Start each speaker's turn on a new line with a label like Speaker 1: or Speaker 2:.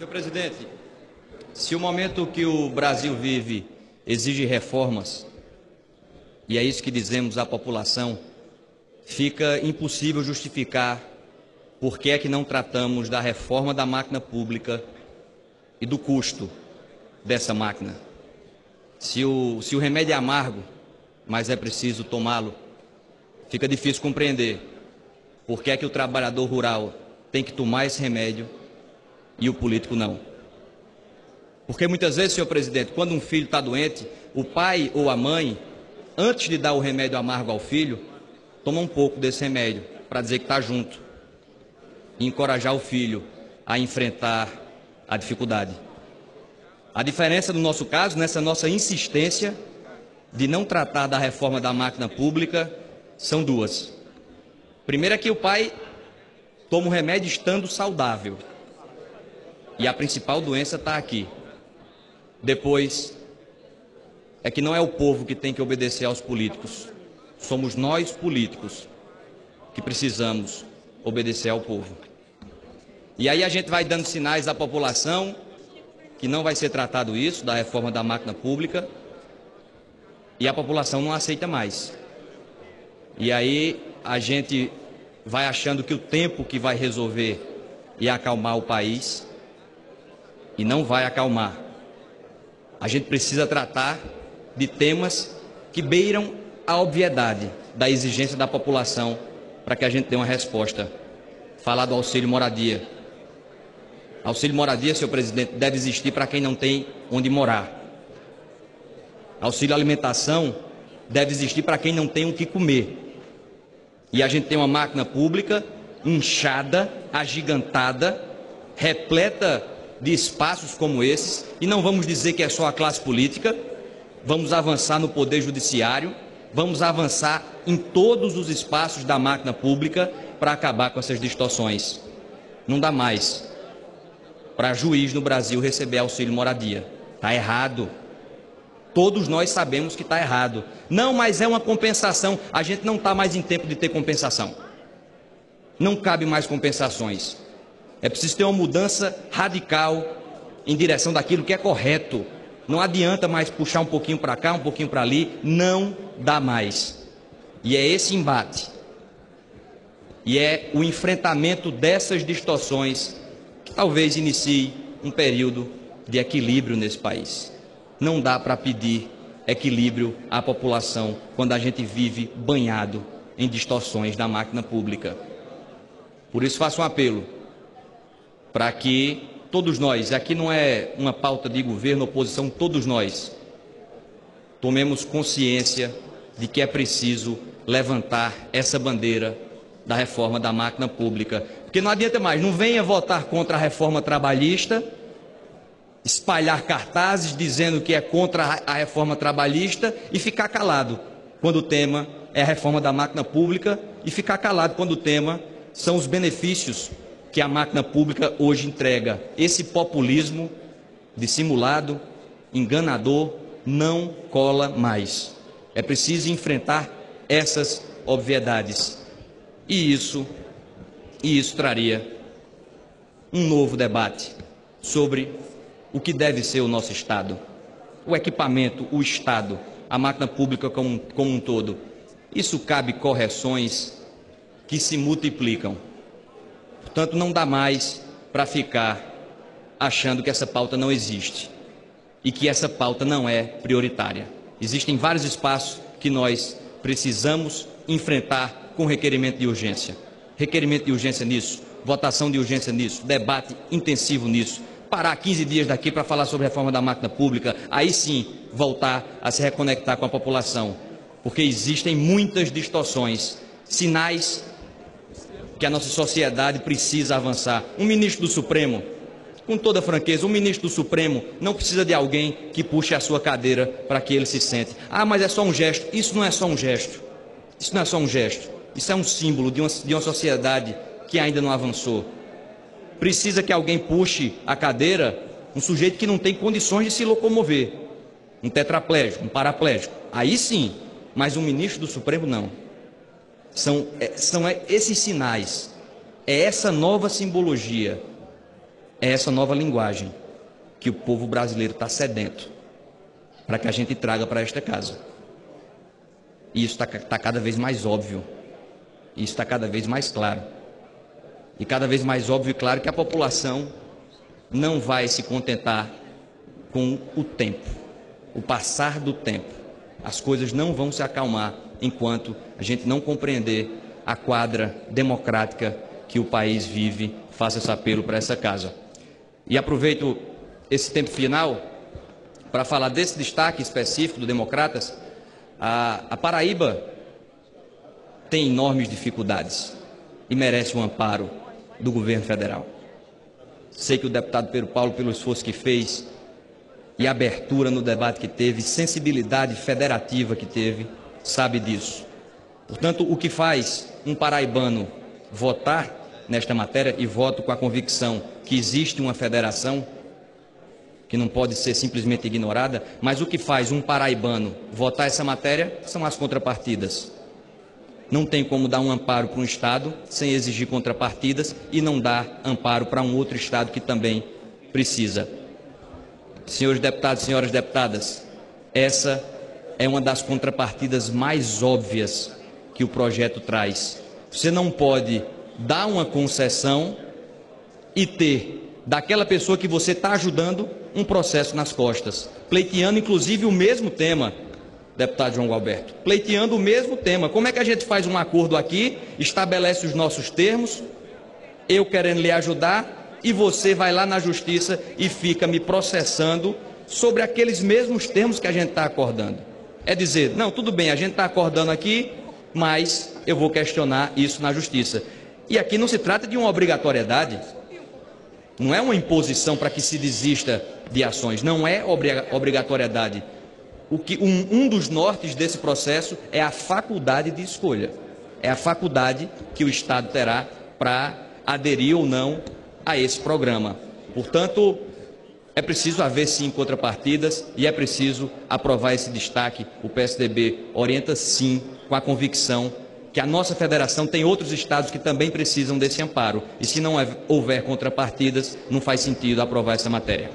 Speaker 1: Senhor presidente, se o momento que o Brasil vive exige reformas, e é isso que dizemos à população, fica impossível justificar por que é que não tratamos da reforma da máquina pública e do custo dessa máquina. Se o remédio é amargo, mas é preciso tomá-lo, fica difícil compreender por que é que o trabalhador rural tem que tomar esse remédio e o político não. Porque muitas vezes, senhor presidente, quando um filho está doente, o pai ou a mãe, antes de dar o remédio amargo ao filho, toma um pouco desse remédio para dizer que está junto e encorajar o filho a enfrentar a dificuldade. A diferença no nosso caso, nessa nossa insistência de não tratar da reforma da máquina pública, são duas. Primeiro é que o pai toma o remédio estando saudável. E a principal doença está aqui. Depois, é que não é o povo que tem que obedecer aos políticos. Somos nós, políticos, que precisamos obedecer ao povo. E aí a gente vai dando sinais à população que não vai ser tratado isso, da reforma da máquina pública, e a população não aceita mais. E aí a gente vai achando que o tempo que vai resolver e acalmar o país, e não vai acalmar. A gente precisa tratar de temas que beiram a obviedade da exigência da população para que a gente dê uma resposta. Falar do auxílio moradia. Auxílio moradia, senhor presidente, deve existir para quem não tem onde morar. Auxílio alimentação deve existir para quem não tem o que comer. E a gente tem uma máquina pública inchada, agigantada, repleta de espaços como esses, e não vamos dizer que é só a classe política, vamos avançar no poder judiciário, vamos avançar em todos os espaços da máquina pública para acabar com essas distorções. Não dá mais para juiz no Brasil receber auxílio moradia. Está errado. Todos nós sabemos que está errado. Não, mas é uma compensação. A gente não está mais em tempo de ter compensação. Não cabe mais compensações. É preciso ter uma mudança radical em direção daquilo que é correto. Não adianta mais puxar um pouquinho para cá, um pouquinho para ali. Não dá mais. E é esse embate. E é o enfrentamento dessas distorções que talvez inicie um período de equilíbrio nesse país. Não dá para pedir equilíbrio à população quando a gente vive banhado em distorções da máquina pública. Por isso faço um apelo para que todos nós, aqui não é uma pauta de governo, oposição, todos nós tomemos consciência de que é preciso levantar essa bandeira da reforma da máquina pública. Porque não adianta mais, não venha votar contra a reforma trabalhista, espalhar cartazes dizendo que é contra a reforma trabalhista e ficar calado quando o tema é a reforma da máquina pública e ficar calado quando o tema são os benefícios que a máquina pública hoje entrega. Esse populismo dissimulado, enganador, não cola mais. É preciso enfrentar essas obviedades. E isso traria um novo debate sobre o que deve ser o nosso Estado. O equipamento, o Estado, a máquina pública como um todo. Isso cabe correções que se multiplicam. Portanto, não dá mais para ficar achando que essa pauta não existe e que essa pauta não é prioritária. Existem vários espaços que nós precisamos enfrentar com requerimento de urgência. Requerimento de urgência nisso, votação de urgência nisso, debate intensivo nisso. Parar 15 dias daqui para falar sobre a reforma da máquina pública, aí sim voltar a se reconectar com a população. Porque existem muitas distorções, sinais que a nossa sociedade precisa avançar. Um ministro do Supremo, com toda franqueza, um ministro do Supremo não precisa de alguém que puxe a sua cadeira para que ele se sente. Ah, mas é só um gesto. Isso não é só um gesto. Isso não é só um gesto. Isso é um símbolo de uma sociedade que ainda não avançou. Precisa que alguém puxe a cadeira, um sujeito que não tem condições de se locomover. Um tetraplégico, um paraplégico. Aí sim, mas um ministro do Supremo não. São esses sinais, é essa nova simbologia é essa nova linguagem que o povo brasileiro está sedento para que a gente traga para esta casa. E isso está cada vez mais óbvio, isso está cada vez mais claro. E cada vez mais óbvio e claro que a população não vai se contentar com o tempo, o passar do tempo. As coisas não vão se acalmar enquanto a gente não compreender a quadra democrática que o país vive. Faço esse apelo para essa casa. E aproveito esse tempo final para falar desse destaque específico do Democratas. A Paraíba tem enormes dificuldades e merece um amparo do governo federal. Sei que o deputado Pedro Paulo, pelo esforço que fez e abertura no debate que teve, sensibilidade federativa que teve, sabe disso. Portanto, o que faz um paraibano votar nesta matéria, e voto com a convicção que existe uma federação que não pode ser simplesmente ignorada, mas o que faz um paraibano votar essa matéria são as contrapartidas. Não tem como dar um amparo para um Estado sem exigir contrapartidas e não dar amparo para um outro Estado que também precisa. Senhores deputados, senhoras deputadas, essa é uma das contrapartidas mais óbvias que o projeto traz. Você não pode dar uma concessão e ter daquela pessoa que você está ajudando um processo nas costas, pleiteando inclusive o mesmo tema, deputado João Gualberto, pleiteando o mesmo tema. Como é que a gente faz um acordo aqui, estabelece os nossos termos, eu querendo lhe ajudar, e você vai lá na justiça e fica me processando sobre aqueles mesmos termos que a gente está acordando? É dizer, não, tudo bem, a gente está acordando aqui, mas eu vou questionar isso na justiça. E aqui não se trata de uma obrigatoriedade, não é uma imposição para que se desista de ações, não é obrigatoriedade. Um dos nortes desse processo é a faculdade de escolha, é a faculdade que o Estado terá para aderir ou não a esse programa. Portanto, é preciso haver sim contrapartidas e é preciso aprovar esse destaque. O PSDB orienta sim com a convicção que a nossa federação tem outros estados que também precisam desse amparo. E se não houver contrapartidas, não faz sentido aprovar essa matéria.